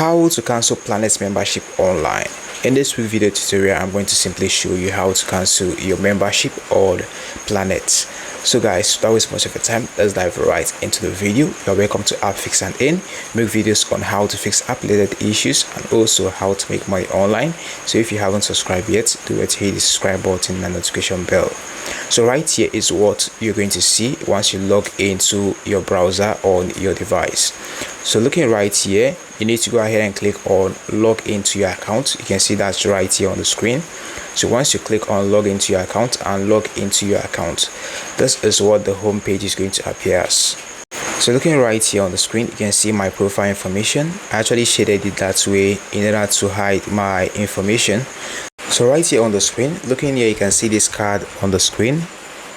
How to cancel Planet membership online. In this quick video tutorial, I'm going to simply show you how to cancel your membership on Planet. So guys, without wasting much of your time, let's dive right into the video. You're welcome to App Fix and In. Make videos on how to fix app related issues and also how to make money online. So if you haven't subscribed yet, do it, hit the subscribe button and notification bell. So right here is what you're going to see once you log into your browser on your device. So looking right here, you need to go ahead and click on log into your account. You can see that's right here on the screen. So once you click on log into your account and log into your account, this is what the home page is going to appear as. So looking right here on the screen, you can see my profile information. I actually shaded it that way in order to hide my information. So right here on the screen, looking here, you can see this card on the screen.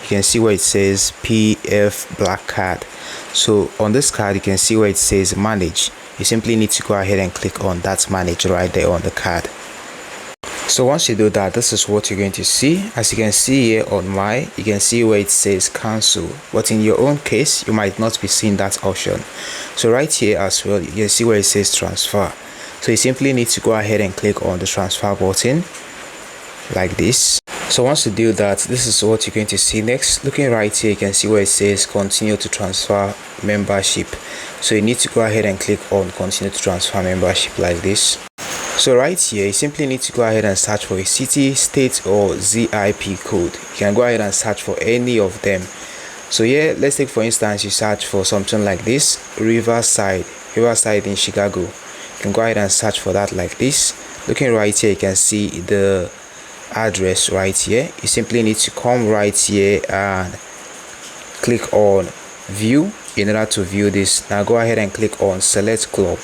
You can see where it says PF Black Card. So on this card, you can see where it says manage. You simply need to go ahead and click on that manage right there on the card. So once you do that, this is what you're going to see. As you can see here on my, you can see where it says cancel, but in your own case, you might not be seeing that option. So right here as well, you can see where it says transfer. So you simply need to go ahead and click on the transfer button like this. So once you do that, this is what you're going to see next. Looking right here, you can see where it says continue to transfer membership. So you need to go ahead and click on continue to transfer membership like this. So right here, you simply need to go ahead and search for a city, state or ZIP code. You can go ahead and search for any of them. So here, let's take for instance, you search for something like this, Riverside in Chicago. You can go ahead and search for that like this. Looking right here, you can see the address right here. You simply need to come right here and click on view in order to view this. Now go ahead and click on select club.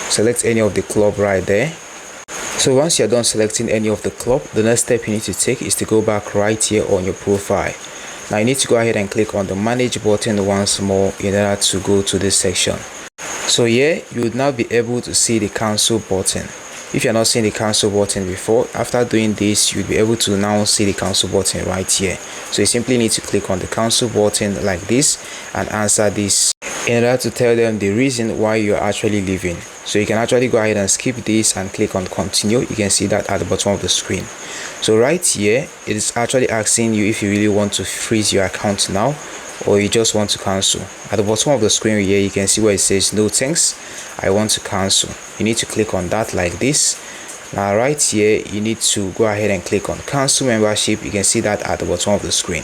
Select any of the club right there. So once you're done selecting any of the club, the next step you need to take is to go back right here on your profile. Now you need to go ahead and click on the manage button once more in order to go to this section. So here you would now be able to see the cancel button. If you're not seeing the cancel button before, after doing this, you'll be able to now see the cancel button right here. So you simply need to click on the cancel button like this and answer this in order to tell them the reason why you're actually leaving. So you can actually go ahead and skip this and click on continue. You can see that at the bottom of the screen. So right here, it is actually asking you if you really want to freeze your account now or you just want to cancel. At the bottom of the screen here, you can see where it says no thanks, I want to cancel. You need to click on that like this. Now right here, you need to go ahead and click on cancel membership. You can see that at the bottom of the screen.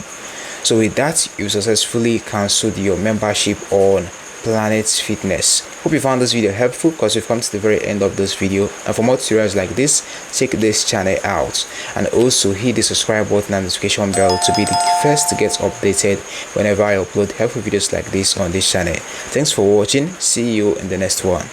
So with that, you successfully canceled your membership on Planet Fitness. Hope you found this video helpful, because we've come to the very end of this video. And for more tutorials like this, check this channel out and also hit the subscribe button and notification bell to be the first to get updated whenever I upload helpful videos like this on this channel. Thanks for watching. See you in the next one.